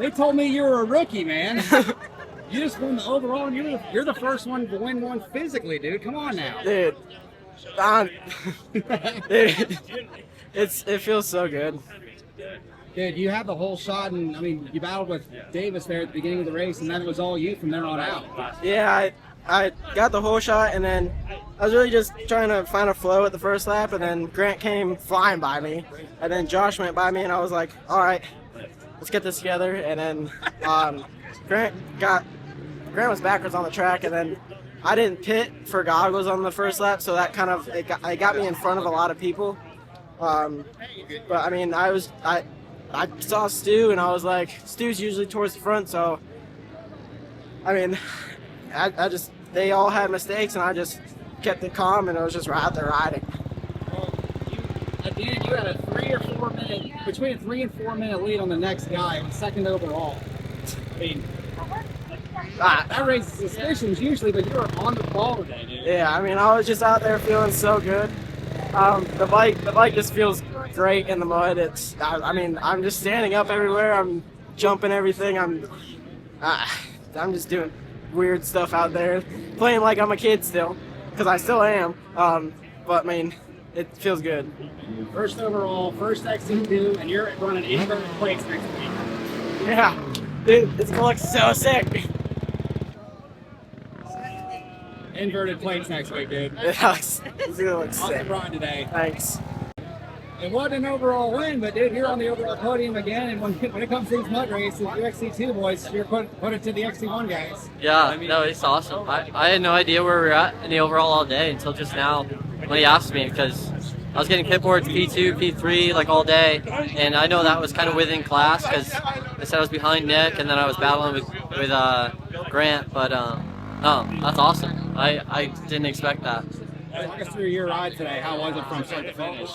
They told me you were a rookie, man. You just won the overall, and you're the first one to win one physically, dude. Come on now. Dude, dude, it feels so good. Dude, you had the whole shot, and I mean, you battled with Davis there at the beginning of the race, and then it was all you from there on out. Yeah, I got the whole shot, and then I was really just trying to find a flow at the first lap, and then Grant came flying by me, and then Josh went by me, and I was like, all right, let's get this together. And then Grant was backwards on the track, and then I didn't pit for goggles on the first lap, so that kind of it got me in front of a lot of people. But I mean, I saw Stu, and I was like, Stu's usually towards the front, so I mean, they all had mistakes, and I just kept it calm, and I was just out there riding. Well, at the end, you had between a 3 and 4 minute lead on the next guy, and second overall. I mean, that raises suspicions usually, but you were on the ball today, dude. Yeah, I mean, I was just out there feeling so good. The bike just feels great in the mud. I mean, I'm just standing up everywhere. I'm jumping everything. I'm just doing weird stuff out there, playing like I'm a kid still, because I still am. But I mean, it feels good. First overall, first XC2, and you're running inverted plates next week. Yeah, dude, it's gonna look so sick. Inverted plates next week, dude. It's gonna look sick. Awesome ride today. Thanks. It wasn't an overall win, but dude, you're on the overall podium again. And when it comes to these mud races, you XC2 boys, you're put it to the XC1 guys. Yeah, no, it's awesome. I had no idea where we were at in the overall all day until just now when he asked me, because I was getting pit boards P2, P3 like all day, and I know that was kind of within class because they said I was behind Nick, and then I was battling with Grant. But no, that's awesome. I didn't expect that. Walk us through your ride today. How was it from start to finish?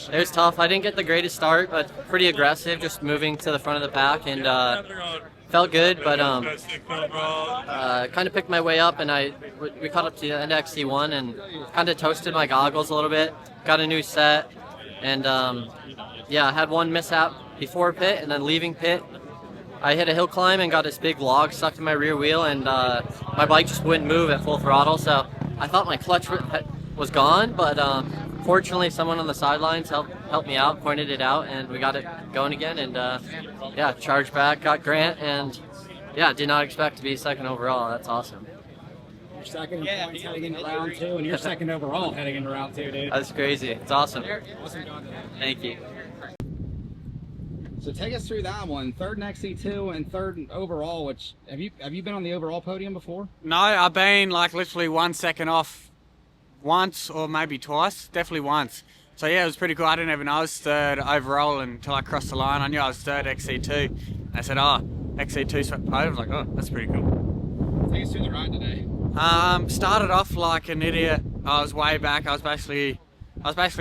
It was tough. I didn't get the greatest start, but pretty aggressive, just moving to the front of the pack, and felt good. But kind of picked my way up, and we caught up to the end of XC1 and kind of toasted my goggles a little bit. Got a new set, and yeah, I had one mishap before pit, and then leaving pit, I hit a hill climb and got this big log stuck to my rear wheel, and my bike just wouldn't move at full throttle. So I thought my clutch was gone, but fortunately someone on the sidelines helped me out, pointed it out, and we got it going again. And yeah, charged back, got Grant, and yeah, did not expect to be second overall. That's awesome. You're second in points heading into round 2, and you're second overall heading into round 2, dude. That's crazy. It's awesome. Awesome job today. Thank you. So take us through that one. Third in XC2 and third overall. Which have you been on the overall podium before? No, I've been like literally 1 second off once or maybe twice. Definitely once. So yeah, it was pretty cool. I didn't even know I was third overall until I crossed the line. I knew I was third XC2. I said, oh, XC2 swept podium. I was like, oh, that's pretty cool. Take us through the ride today. Started off like an idiot. I was way back. I was basically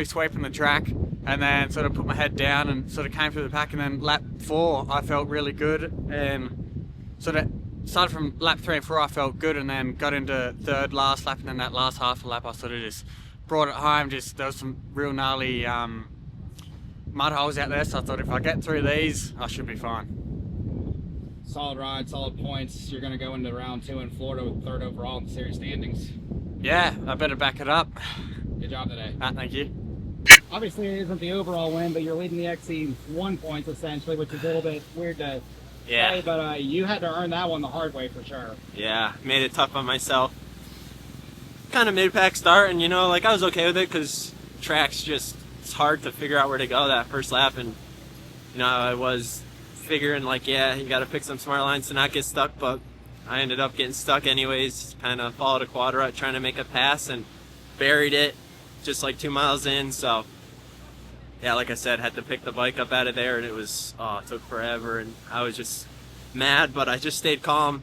sweeping the track, and then sort of put my head down and sort of came through the pack. And then lap 4, I felt really good, and sort of started from lap 3 and 4. I felt good, and then got into third last lap, and then that last half a lap, I sort of just brought it home. There was some real gnarly mud holes out there, so I thought if I get through these, I should be fine. Solid ride, solid points. You're going to go into round 2 in Florida with third overall in the series standings. Yeah, I better back it up. Good job today. Thank you. Obviously, it isn't the overall win, but you're leading the XC1 points essentially, which is a little bit weird to say, but you had to earn that one the hard way for sure. Yeah, made it tough on myself. Kind of mid-pack start, and like I was okay with it because track's it's hard to figure out where to go that first lap, and I was figuring like, yeah, you got to pick some smart lines to not get stuck, but I ended up getting stuck anyways. Kind of followed a quad rut trying to make a pass and buried it just like 2 miles in. So yeah, like I said, had to pick the bike up out of there, and it took forever, and I was just mad, but I just stayed calm.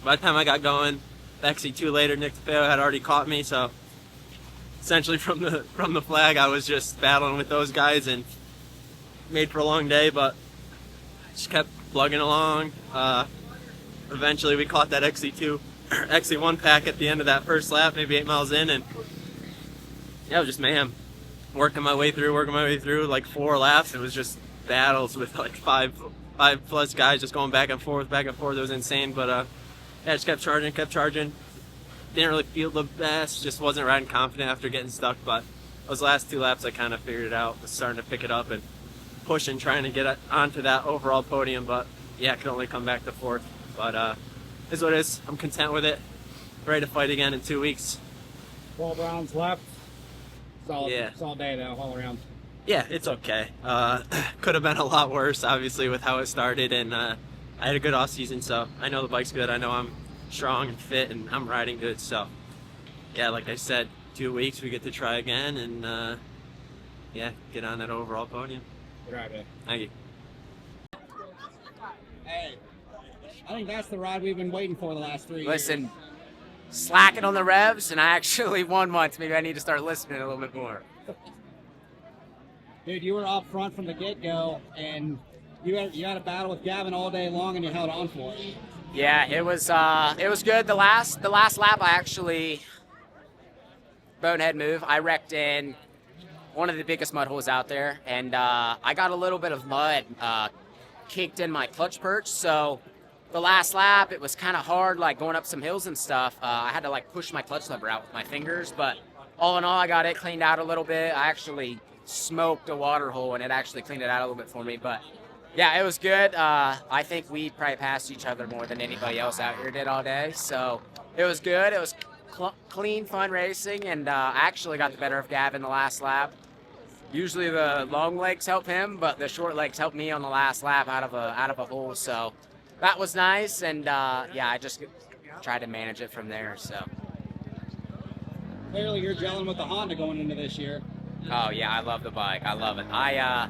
By the time I got going, XC2 later, Nick DeFeo had already caught me, so essentially from the flag, I was just battling with those guys and made for a long day, but just kept plugging along. Eventually we caught that XC1 pack at the end of that first lap, maybe 8 miles in, and yeah, it was just mayhem. Working my way through like 4 laps. It was just battles with like five plus guys just going back and forth. It was insane. But yeah, just kept charging. Didn't really feel the best. Just wasn't riding confident after getting stuck. But those last 2 laps, I kind of figured it out. Was starting to pick it up and pushing, trying to get onto that overall podium. But yeah, I could only come back to 4th. But is what it is. I'm content with it. Ready to fight again in 2 weeks. 12 rounds left. Solid, Yeah. Solid day though, all around. Yeah, it's okay. Could have been a lot worse, obviously, with how it started, and I had a good off season, so I know the bike's good. I know I'm strong and fit, and I'm riding good. So, yeah, like I said, 2 weeks we get to try again, and yeah, get on that overall podium. Good ride, man. Thank you. Hey, I think that's the ride we've been waiting for the last 3 years. Listen, slacking on the revs, and I actually won once. Maybe I need to start listening a little bit more. Dude, you were up front from the get-go, and you had a battle with Gavin all day long, and you held on for it. Yeah, it was good. The last lap, I actually bonehead move. I wrecked in one of the biggest mud holes out there, and I got a little bit of mud kicked in my clutch perch. So the last lap, it was kind of hard, like going up some hills and stuff. I had to like push my clutch lever out with my fingers, but all in all, I got it cleaned out a little bit. I actually smoked a water hole, and it actually cleaned it out a little bit for me. But yeah, it was good. I think we probably passed each other more than anybody else out here did all day. So it was good. It was clean, fun racing, and I actually got the better of Gavin the last lap. Usually the long legs help him, but the short legs helped me on the last lap out of a hole. So that was nice, and yeah, I just tried to manage it from there. So Clearly, you're gelling with the Honda going into this year. oh yeah, I love the bike. I love it. I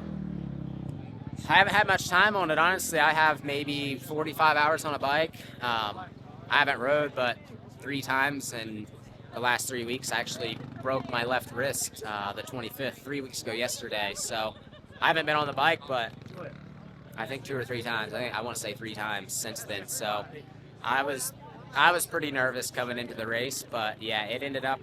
haven't had much time on it, honestly. I have maybe 45 hours on a bike. I haven't rode but 3 times in the last 3 weeks. I actually broke my left wrist the 25th, 3 weeks ago yesterday. So I haven't been on the bike, but I think 2 or 3 times. I want to say 3 times since then. So I was pretty nervous coming into the race, but yeah, it ended up.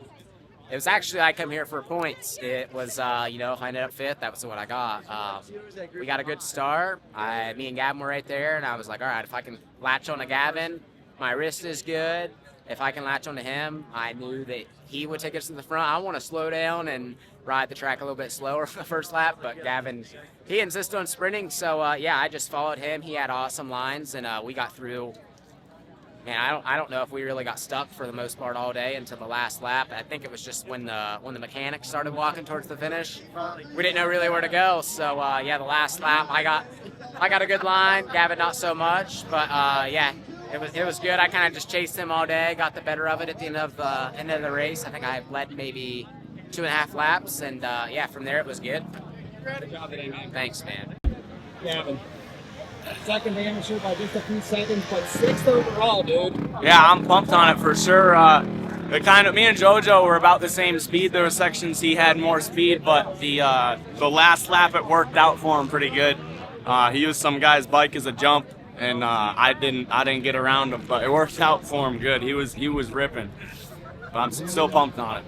It was actually, I come here for points. It was, you know, if I ended up 5th, that was what I got. We got a good start. Me and Gavin were right there, and I was like, all right, if I can latch on to Gavin, my wrist is good. If I can latch on to him, I knew that he would take us to the front. I want to slow down and ride the track a little bit slower for the first lap, but Gavin, he insisted on sprinting. So, yeah, I just followed him. He had awesome lines, and we got through. Man, I don't know if we really got stuck for the most part all day until the last lap. I think it was just when the mechanics started walking towards the finish, we didn't know really where to go. So yeah, the last lap I got a good line. Gavin not so much, but yeah, it was good. I kind of just chased him all day, got the better of it at the end of the race. I think I led maybe 2.5 laps, and yeah, from there it was good. Good job today, man. Thanks, man. Gavin. Second amateur by just a few seconds, but 6th overall, dude. Yeah, I'm pumped on it for sure. Me and Jojo were about the same speed. There were sections he had more speed, but the last lap it worked out for him pretty good. He used some guy's bike as a jump, and I didn't get around him, but it worked out for him good. He was ripping. But I'm still pumped on it.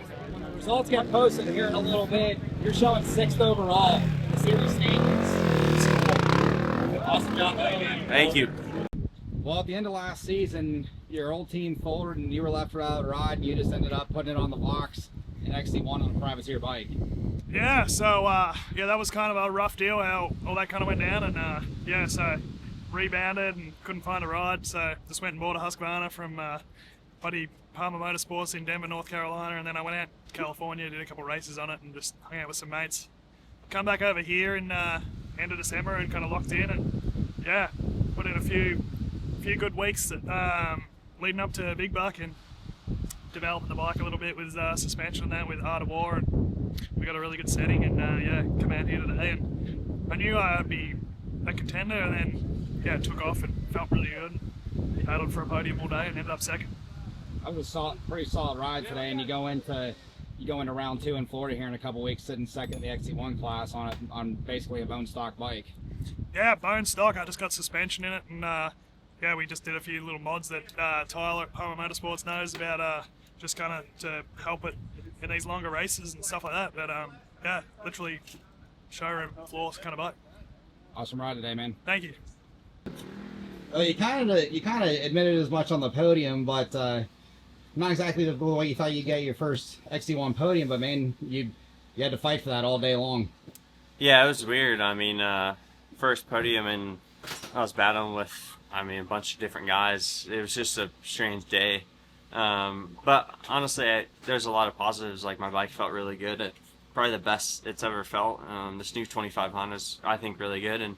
Results get posted here in a little bit. You're showing 6th overall in the series standings. Awesome job, man. Thank you. Well, at the end of last season, your old team folded and you were left without a ride, and you just ended up putting it on the blocks and XC1 on a privateer bike. Yeah, so yeah, that was kind of a rough deal how all that kind of went down, and yeah, so rebounded and couldn't find a ride, so just went and bought a Husqvarna from buddy Palmer Motorsports in Denver, North Carolina, and then I went out to California, did a couple races on it, and just hung out with some mates. Come back over here in end of December and kind of locked in, and yeah, put in a few good weeks leading up to Big Buck and developing the bike a little bit with suspension and that with Art of War, and we got a really good setting, and yeah, come out here today, and I knew I'd be a contender, and then yeah, it took off and felt really good. Battled for a podium all day and ended up 2nd. That was a pretty solid ride today, and you go into round 2 in Florida here in a couple weeks, sitting 2nd in the XC1 class on basically a bone stock bike. Yeah, bone stock. I just got suspension in it, and yeah, we just did a few little mods that Tyler at Palmer Motorsports knows about, just kind of to help it in these longer races and stuff like that. But yeah, literally showroom floor kind of bike. Awesome ride today, man. Thank you. Well, you kind of admitted as much on the podium, but not exactly the way you thought you'd get your first XC1 podium. But man, you had to fight for that all day long. Yeah, it was weird. I mean, first podium, and I was battling with, a bunch of different guys. It was just a strange day. But honestly, there's a lot of positives. Like, my bike felt really good. Probably the best it's ever felt. This new 25 Honda's, I think, really good, and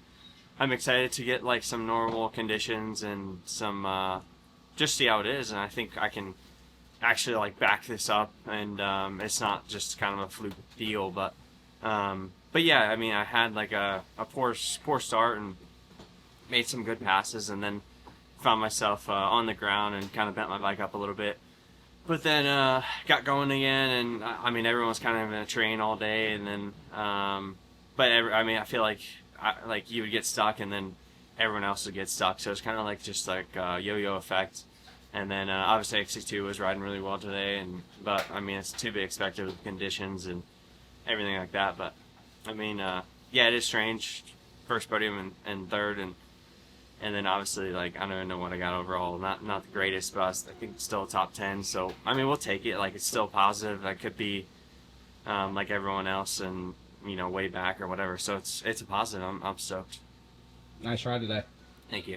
I'm excited to get like some normal conditions and some just see how it is. And I think I can actually like back this up, and it's not just kind of a fluke deal. But yeah, I had like a poor start and made some good passes, and then found myself on the ground and kind of bent my bike up a little bit. But then got going again, and everyone was kind of in a train all day, and then I feel like you would get stuck, and then everyone else would get stuck. So it's kind of like just like a yo-yo effect. And then obviously XC2 was riding really well today, but it's to be expected with conditions and everything like that. But yeah, it is strange. First podium and third, and then obviously, like, I don't even know what I got overall. Not the greatest, but I think still top 10. So, we'll take it. Like, it's still positive. I could be like everyone else and, way back or whatever. So it's a positive. I'm stoked. Nice ride today. Thank you.